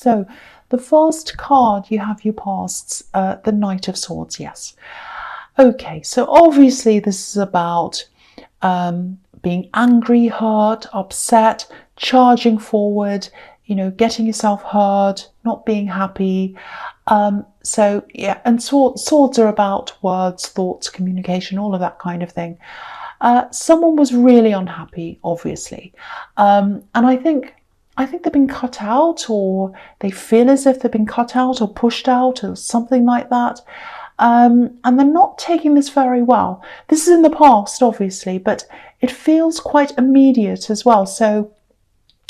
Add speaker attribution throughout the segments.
Speaker 1: So the first card you have your pasts, the Knight of Swords, yes. Okay, so obviously this is about being angry, hurt, upset, charging forward, getting yourself hurt, not being happy. So yeah, and swords are about words, thoughts, communication, all of that kind of thing. Someone was really unhappy, obviously, and I think they've been cut out, or they feel as if they've been cut out or pushed out or something like that. And they're not taking this very well. This is in the past, obviously, but it feels quite immediate as well. So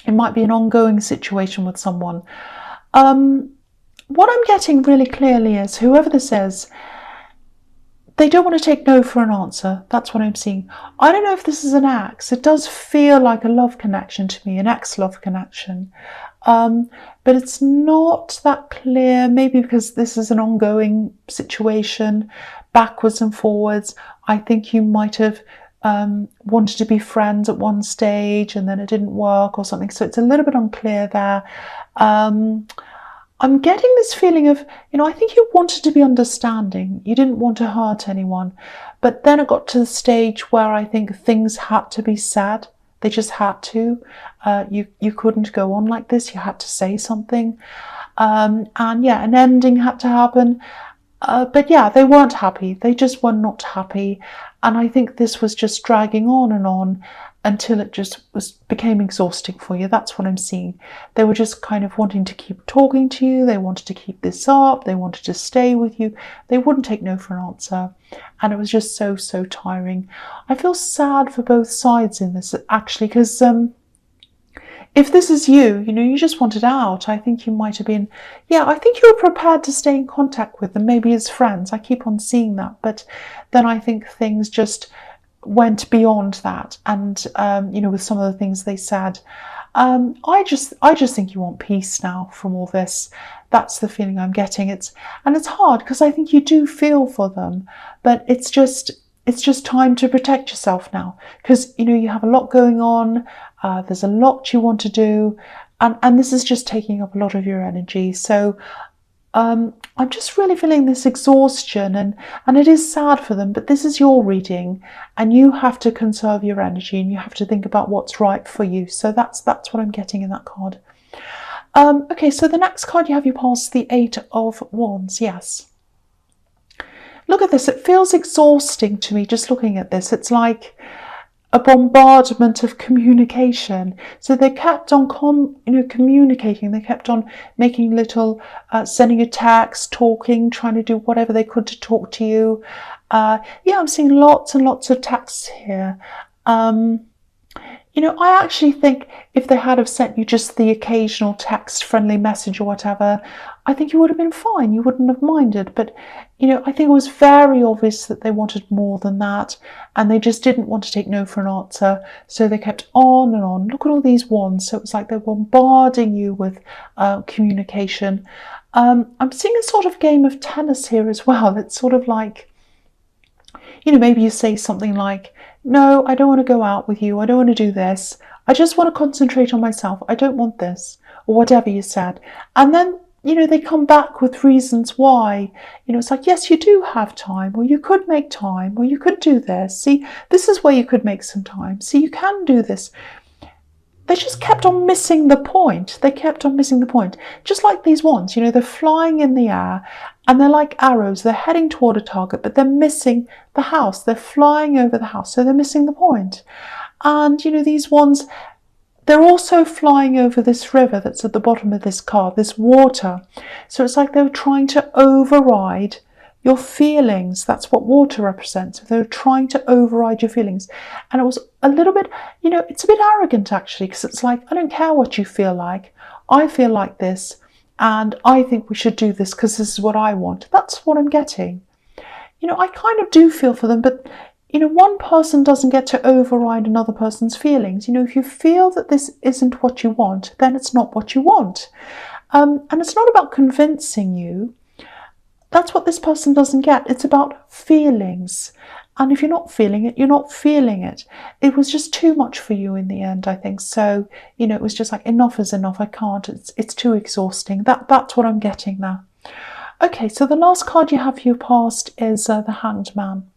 Speaker 1: it might be an ongoing situation with someone. What I'm getting really clearly is whoever this is, they don't want to take no for an answer. That's what I'm seeing. I don't know if this is an ex. It does feel like a love connection to me, an ex-love connection. But it's not that clear, maybe because this is an ongoing situation, backwards and forwards. I think you might have wanted to be friends at one stage and then it didn't work or something. So it's a little bit unclear there. I'm getting this feeling of, I think you wanted to be understanding. You didn't want to hurt anyone. But then it got to the stage where I think things had to be said. They just had to. You couldn't go on like this. You had to say something. And yeah, an ending had to happen. But yeah, they weren't happy. They just were not happy. And I think this was just dragging on until it just became exhausting for you. That's what I'm seeing. They were just kind of wanting to keep talking to you. They wanted to keep this up. They wanted to stay with you. They wouldn't take no for an answer. And it was just so tiring. I feel sad for both sides in this, actually, because if this is you, you just wanted out. I think you might have been, I think you were prepared to stay in contact with them, maybe as friends. I keep on seeing that. But then I think things just went beyond that. And, with some of the things they said, I just think you want peace now from all this. That's the feeling I'm getting. It's hard because I think you do feel for them, but it's just time to protect yourself now because, you have a lot going on. There's a lot you want to do, and this is just taking up a lot of your energy. So I'm just really feeling this exhaustion, and it is sad for them, but this is your reading, and you have to conserve your energy, and you have to think about what's right for you. So that's what I'm getting in that card. Okay, so the next card you have your past, the Eight of Wands. Yes. Look at this. It feels exhausting to me just looking at this. It's like a bombardment of communication. So they kept on communicating. They kept on making little, sending a text, talking, trying to do whatever they could to talk to you. I'm seeing lots and lots of texts here. I actually think if they had have sent you just the occasional text, friendly message or whatever, I think you would have been fine. You wouldn't have minded. But, I think it was very obvious that they wanted more than that. And they just didn't want to take no for an answer. So they kept on and on. Look at all these wands. So it was like they're bombarding you with communication. I'm seeing a sort of game of tennis here as well. It's sort of like, maybe you say something like, no, I don't want to go out with you. I don't want to do this. I just want to concentrate on myself. I don't want this, or whatever you said. And then, they come back with reasons why. It's like, yes, you do have time, or you could make time, or you could do this. See, this is where you could make some time. See, you can do this. They just kept on missing the point. They kept on missing the point. Just like these ones, they're flying in the air and they're like arrows. They're heading toward a target, but they're missing the house. They're flying over the house, so they're missing the point. And, these ones, they're also flying over this river that's at the bottom of this card, this water. So it's like they were trying to override your feelings. That's what water represents. They were trying to override your feelings. And it was a little bit, it's a bit arrogant actually, because it's like, I don't care what you feel like. I feel like this, and I think we should do this because this is what I want. That's what I'm getting. I kind of do feel for them, but one person doesn't get to override another person's feelings. If you feel that this isn't what you want, then it's not what you want. And it's not about convincing you. That's what this person doesn't get. It's about feelings. And if you're not feeling it, you're not feeling it. It was just too much for you in the end, I think. So, it was just like, enough is enough. I can't. It's too exhausting. That's what I'm getting now. Okay, so the last card you have for your past is the Hanged Man.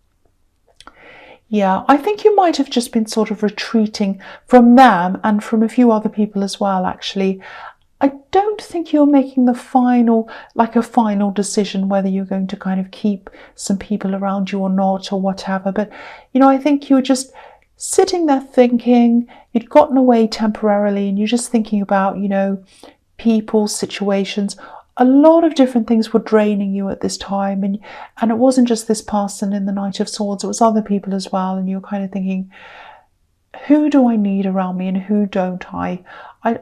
Speaker 1: Yeah, I think you might have just been sort of retreating from them and from a few other people as well, actually. I don't think you're making a final decision whether you're going to kind of keep some people around you or not or whatever. But, I think you were just sitting there thinking, you'd gotten away temporarily and you're just thinking about, people, situations. A lot of different things were draining you at this time. And it wasn't just this person in the Knight of Swords, it was other people as well. And you're kind of thinking, who do I need around me and who don't I?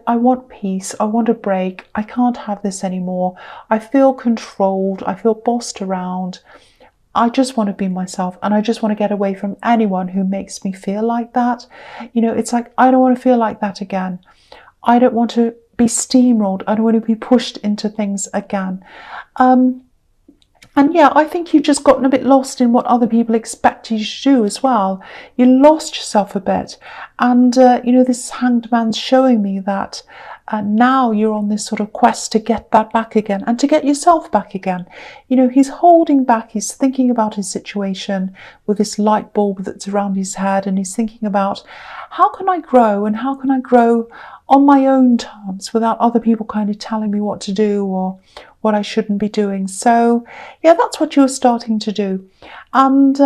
Speaker 1: I want peace. I want a break. I can't have this anymore. I feel controlled. I feel bossed around. I just want to be myself and I just want to get away from anyone who makes me feel like that. It's like, I don't want to feel like that again. I don't want to be steamrolled. I don't want to be pushed into things again. And yeah, I think you've just gotten a bit lost in what other people expect you to do as well. You lost yourself a bit. And, this Hanged Man's showing me that now you're on this sort of quest to get that back again and to get yourself back again. He's holding back. He's thinking about his situation with this light bulb that's around his head. And he's thinking about, how can I grow and how can I grow on my own terms without other people kind of telling me what to do or what I shouldn't be doing. So yeah, that's what you're starting to do. And,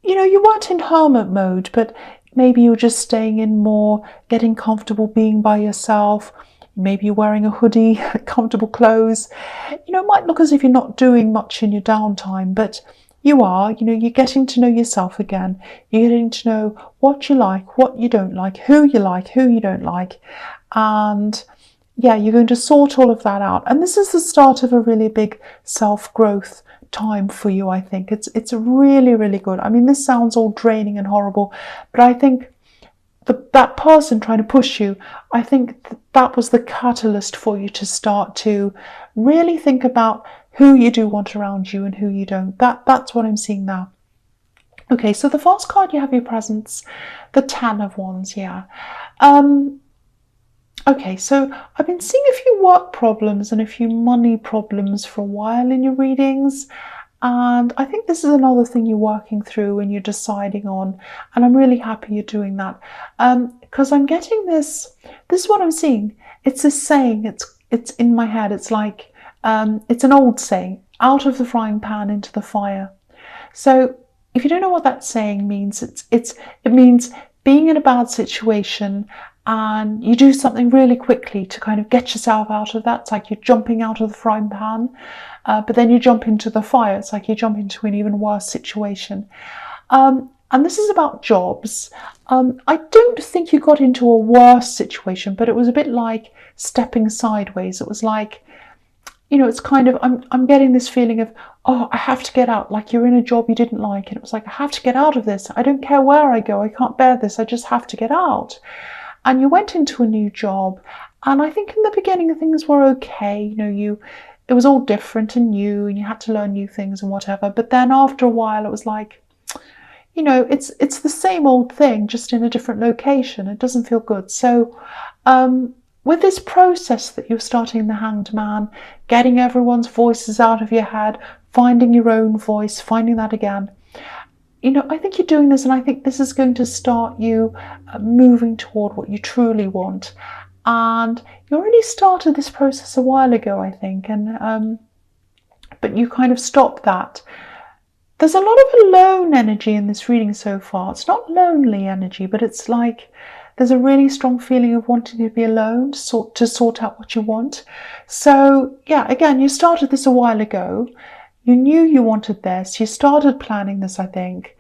Speaker 1: you weren't in hermit mode, but maybe you're just staying in more, getting comfortable being by yourself. Maybe you're wearing a hoodie, comfortable clothes. It might look as if you're not doing much in your downtime, but you are. You're getting to know yourself again. You're getting to know what you like, what you don't like, who you don't like. And yeah, you're going to sort all of that out. And this is the start of a really big self-growth time for you, I think. It's really, really good. I mean, this sounds all draining and horrible, but I think that person trying to push you, I think that was the catalyst for you to start to really think about who you do want around you and who you don't. That's what I'm seeing now. Okay, so the first card you have your presents, the Ten of Wands, yeah. Okay, so I've been seeing a few work problems and a few money problems for a while in your readings. And I think this is another thing you're working through and you're deciding on. And I'm really happy you're doing that. Because I'm getting this is what I'm seeing. It's this saying, it's in my head. It's like, it's an old saying, out of the frying pan into the fire. So if you don't know what that saying means, it means being in a bad situation and you do something really quickly to kind of get yourself out of that. It's like you're jumping out of the frying pan, but then you jump into the fire. It's like you jump into an even worse situation. And this is about jobs. I don't think you got into a worse situation, but it was a bit like stepping sideways. It was like, it's kind of, I'm getting this feeling of, oh, I have to get out. Like you're in a job you didn't like. And it was like, I have to get out of this. I don't care where I go. I can't bear this. I just have to get out. And you went into a new job. And I think in the beginning things were okay. It was all different and new and you had to learn new things and whatever. But then after a while, it was like, it's the same old thing, just in a different location. It doesn't feel good. So, with this process that you're starting the Hanged Man, getting everyone's voices out of your head, finding your own voice, finding that again, I think you're doing this and I think this is going to start you moving toward what you truly want. And you already started this process a while ago, I think, and but you kind of stopped that. There's a lot of alone energy in this reading so far. It's not lonely energy, but it's like there's a really strong feeling of wanting to be alone, to sort out what you want. So yeah, again, you started this a while ago. You knew you wanted this. You started planning this, I think.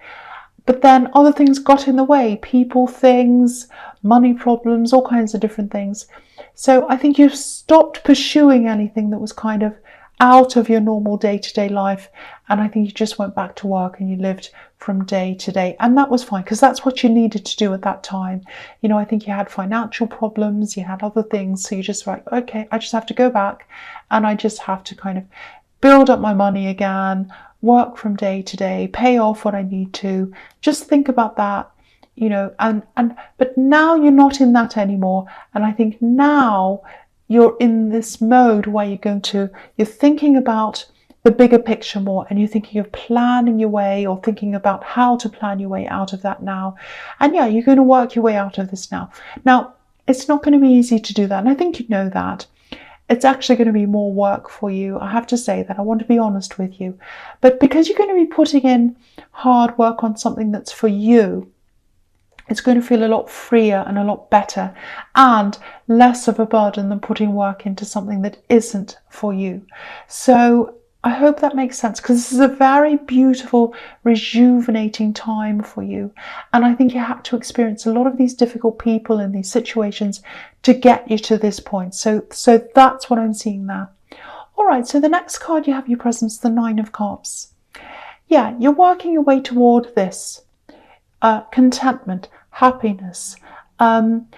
Speaker 1: But then other things got in the way. People, things, money problems, all kinds of different things. So I think you've stopped pursuing anything that was kind of out of your normal day-to-day life. And I think you just went back to work and you lived from day to day. And that was fine because that's what you needed to do at that time. I think you had financial problems, you had other things. So you just like, okay, I just have to go back and I just have to kind of build up my money again, work from day to day, pay off what I need to. Just think about that, you know, but now you're not in that anymore. And I think now you're in this mode where you're thinking about the bigger picture more, and you're thinking of planning your way, or thinking about how to plan your way out of that now. And yeah, you're going to work your way out of this now. Now, it's not going to be easy to do that, and I think you know that. It's actually going to be more work for you. I have to say that. I want to be honest with you. But because you're going to be putting in hard work on something that's for you, it's going to feel a lot freer and a lot better, and less of a burden than putting work into something that isn't for you. So I hope that makes sense, because this is a very beautiful, rejuvenating time for you. And I think you have to experience a lot of these difficult people in these situations to get you to this point. So that's what I'm seeing there. All right, so the next card you have your presence, the Nine of Cups. Yeah, you're working your way toward this. Contentment, happiness. And,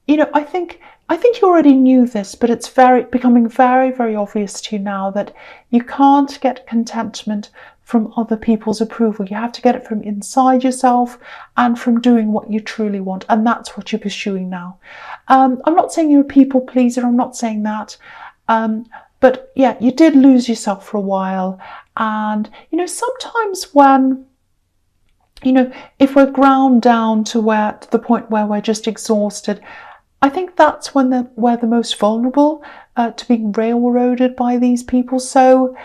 Speaker 1: you know, I think you already knew this, but it's becoming very, very obvious to you now that you can't get contentment from other people's approval. You have to get it from inside yourself and from doing what you truly want. And that's what you're pursuing now. I'm not saying you're a people pleaser. I'm not saying that. But yeah, you did lose yourself for a while. And, you know, sometimes when, you know, if we're ground down to the point where we're just exhausted, I think that's when we're the most vulnerable to being railroaded by these people. So,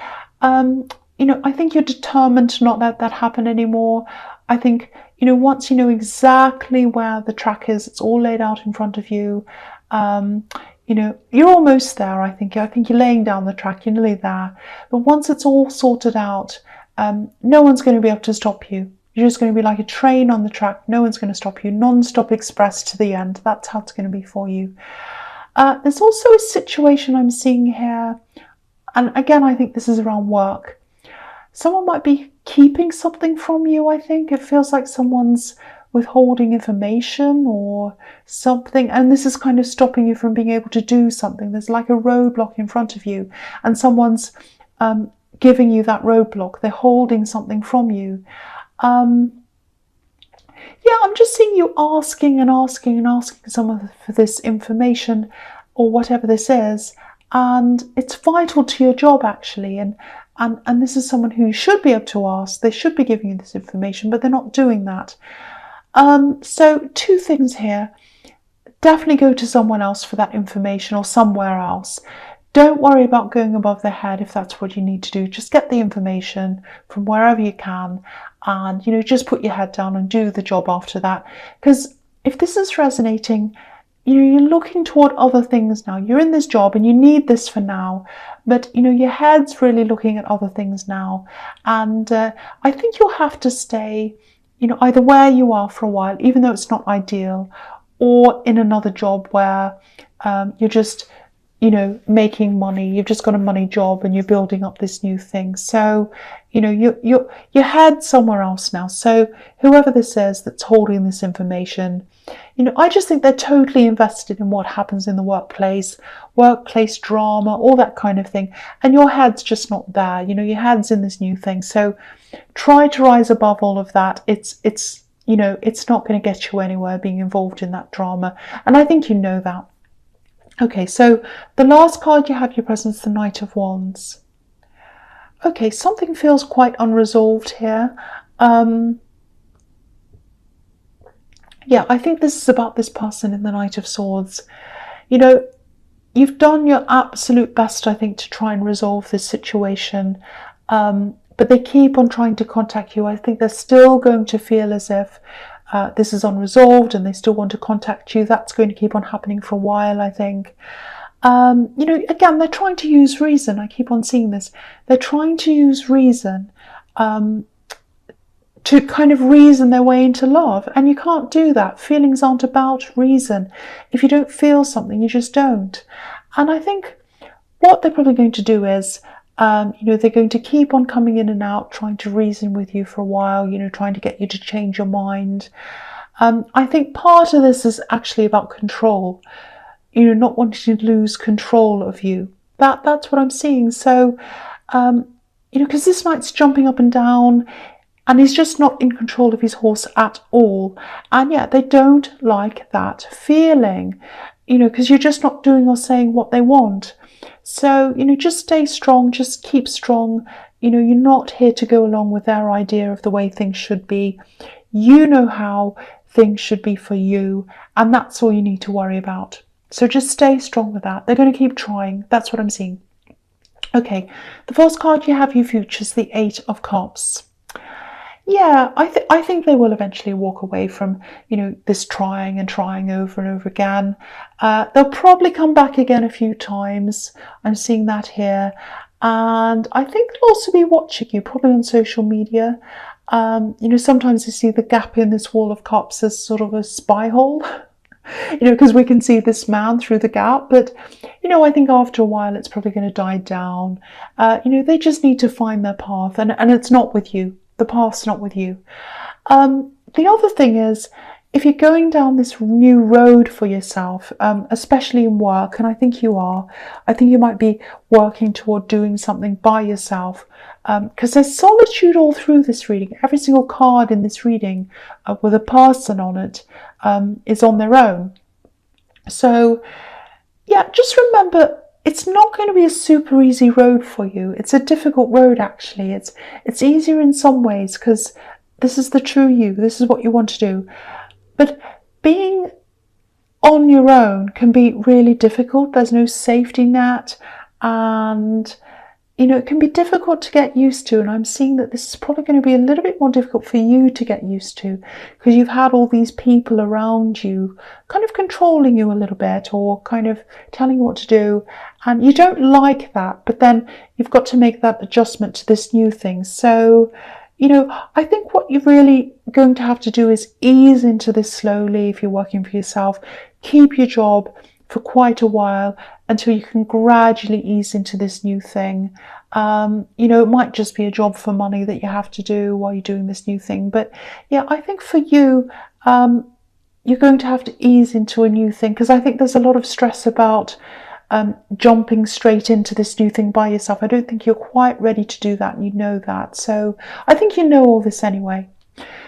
Speaker 1: you know, I think you're determined to not let that happen anymore. I think, you know, once you know exactly where the track is, it's all laid out in front of you. You know, you're almost there, I think. I think you're laying down the track, you're nearly there. But once it's all sorted out, no one's going to be able to stop you. You're just going to be like a train on the track. No one's going to stop you. Non-stop express to the end. That's how it's going to be for you. There's also a situation I'm seeing here. And again, I think this is around work. Someone might be keeping something from you, I think. It feels like someone's withholding information or something. And this is kind of stopping you from being able to do something. There's like a roadblock in front of you. And someone's giving you that roadblock. They're holding something from you. Yeah, I'm just seeing you asking someone for this information or whatever this is, and it's vital to your job actually, and this is someone who you should be able to ask. They should be giving you this information, but they're not doing that. So two things here. Definitely go to someone else for that information, or somewhere else. Don't worry about going above their head if that's what you need to do. Just get the information from wherever you can, and, you know, just put your head down and do the job after that. Because if this is resonating, you know, you're looking toward other things now. You're in this job and you need this for now, but, you know, your head's really looking at other things now. And I think you'll have to stay, you know, either where you are for a while, even though it's not ideal, or in another job where you're just, you know, making money. You've just got a money job and you're building up this new thing. So, you know, your head's somewhere else now. So whoever this is that's holding this information, you know, I just think they're totally invested in what happens in the workplace drama, all that kind of thing. And your head's just not there. You know, your head's in this new thing. So try to rise above all of that. It's you know, it's not going to get you anywhere being involved in that drama. And I think you know that. Okay, so the last card you have your presence, the Knight of Wands. Okay, something feels quite unresolved here. Yeah, I think this is about this person in the Knight of Swords. You know, you've done your absolute best, I think, to try and resolve this situation. But they keep on trying to contact you. I think they're still going to feel as if this is unresolved and they still want to contact you. That's going to keep on happening for a while, I think. You know, again, they're trying to use reason. I keep on seeing this. They're trying to use reason to kind of reason their way into love. And you can't do that. Feelings aren't about reason. If you don't feel something, you just don't. And I think what they're probably going to do is, you know, they're going to keep on coming in and out, trying to reason with you for a while, you know, trying to get you to change your mind. I think part of this is actually about control, you know, not wanting to lose control of you. That's what I'm seeing. So, because this knight's jumping up and down and he's just not in control of his horse at all. And yeah, they don't like that feeling, because you're just not doing or saying what they want. So, just stay strong, just keep strong. You're not here to go along with their idea of the way things should be. You know how things should be for you, and that's all you need to worry about. So just stay strong with that. They're going to keep trying. That's what I'm seeing. Okay, the first card you have, your future, is the Eight of Cups. Yeah, I think they will eventually walk away from, this trying and trying over and over again. They'll probably come back again a few times. I'm seeing that here. And I think they'll also be watching you, probably on social media. Sometimes you see the gap in this wall of cups as sort of a spy hole, because we can see this man through the gap. But, I think after a while it's probably going to die down. They just need to find their path, and it's not with you. The path's not with you. The other thing is, if you're going down this new road for yourself, especially in work, and I think you are, I think you might be working toward doing something by yourself, because there's solitude all through this reading. Every single card in this reading with a person on it is on their own. So, yeah, just remember, it's not going to be a super easy road for you. It's a difficult road, actually. It's easier in some ways because this is the true you. This is what you want to do. But being on your own can be really difficult. There's no safety net, and it can be difficult to get used to. And I'm seeing that this is probably going to be a little bit more difficult for you to get used to, because you've had all these people around you kind of controlling you a little bit, or kind of telling you what to do. And you don't like that, but then you've got to make that adjustment to this new thing. So, I think what you're really going to have to do is ease into this slowly if you're working for yourself. Keep your job for quite a while until you can gradually ease into this new thing. It might just be a job for money that you have to do while you're doing this new thing. But yeah, I think for you, you're going to have to ease into a new thing, because I think there's a lot of stress about jumping straight into this new thing by yourself. I don't think you're quite ready to do that, and you know that. So I think you know all this anyway.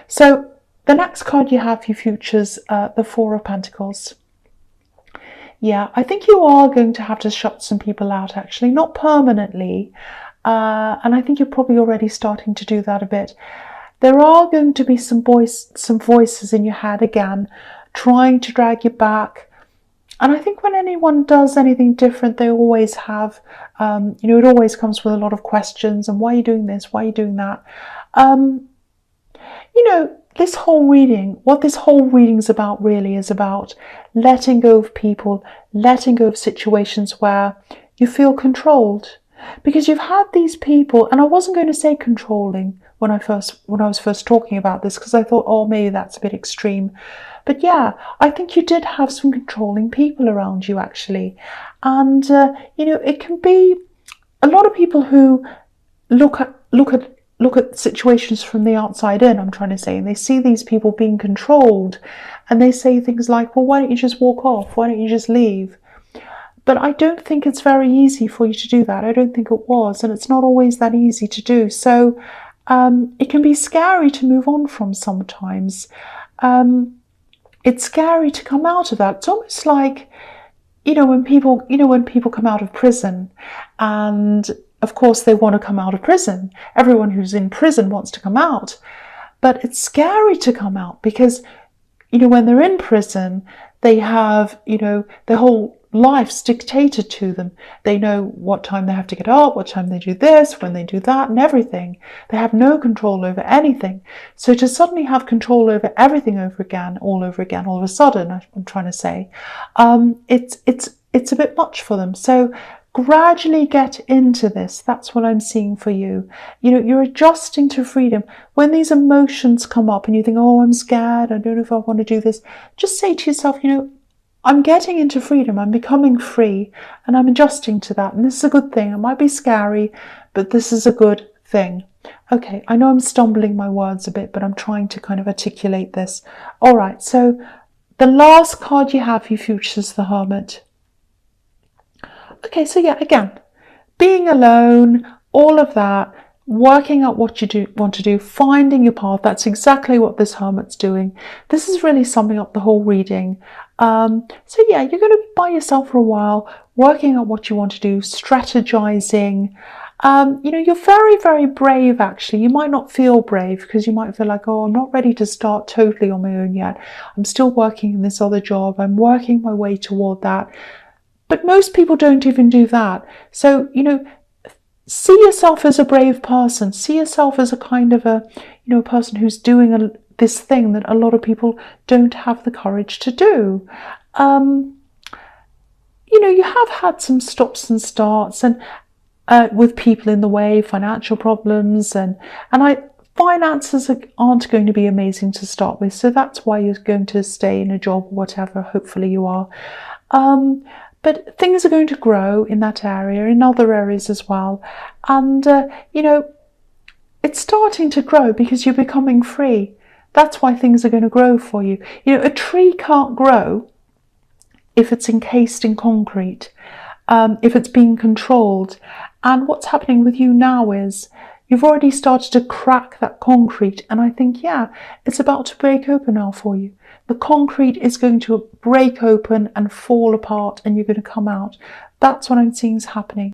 Speaker 1: So the next card you have, your futures, the Four of Pentacles. Yeah, I think you are going to have to shut some people out, actually, not permanently. And I think you're probably already starting to do that a bit. There are going to be some voices in your head again, trying to drag you back. And I think when anyone does anything different, they always have, it always comes with a lot of questions. And why are you doing this? Why are you doing that? This whole reading, what this whole reading is about really is about letting go of people, letting go of situations where you feel controlled. Because you've had these people, and I wasn't going to say controlling when I was first talking about this, because I thought, oh, maybe that's a bit extreme. But yeah, I think you did have some controlling people around you, actually. And, it can be a lot of people who look at situations from the outside in, I'm trying to say, and they see these people being controlled, and they say things like, well, why don't you just walk off? Why don't you just leave? But I don't think it's very easy for you to do that. I don't think it was, and it's not always that easy to do. So it can be scary to move on from sometimes. It's scary to come out of that. It's almost like, when people come out of prison, and of course they want to come out of prison. Everyone who's in prison wants to come out. But it's scary to come out because, when they're in prison, they have, their whole life's dictated to them. They know what time they have to get up, what time they do this, when they do that, and everything. They have no control over anything. So to suddenly have control over everything all of a sudden, I'm trying to say, it's a bit much for them. So gradually get into this. That's what I'm seeing for you. You're adjusting to freedom. When these emotions come up and you think, oh, I'm scared, I don't know if I want to do this, just say to yourself, I'm getting into freedom, I'm becoming free, and I'm adjusting to that. And this is a good thing. It might be scary, but this is a good thing. Okay, I know I'm stumbling my words a bit, but I'm trying to kind of articulate this. All right, so the last card you have for your future is the Hermit. Okay, so yeah, again, being alone, all of that, working out what you want to do, finding your path. That's exactly what this Hermit's doing. This is really summing up the whole reading. So yeah, you're going to be by yourself for a while, working out what you want to do, strategizing. You're very, very brave, actually. You might not feel brave because you might feel like, oh, I'm not ready to start totally on my own yet. I'm still working in this other job. I'm working my way toward that. But most people don't even do that. So, see yourself as a brave person. See yourself as a kind of a person who's doing this thing that a lot of people don't have the courage to do. You have had some stops and starts, and with people in the way, financial problems, and finances aren't going to be amazing to start with. So that's why you're going to stay in a job or whatever. Hopefully you are. But things are going to grow in that area, in other areas as well. And, it's starting to grow because you're becoming free. That's why things are going to grow for you. A tree can't grow if it's encased in concrete, if it's being controlled. And what's happening with you now is you've already started to crack that concrete. And I think, yeah, it's about to break open now for you. The concrete is going to break open and fall apart, and you're going to come out. That's what I'm seeing is happening.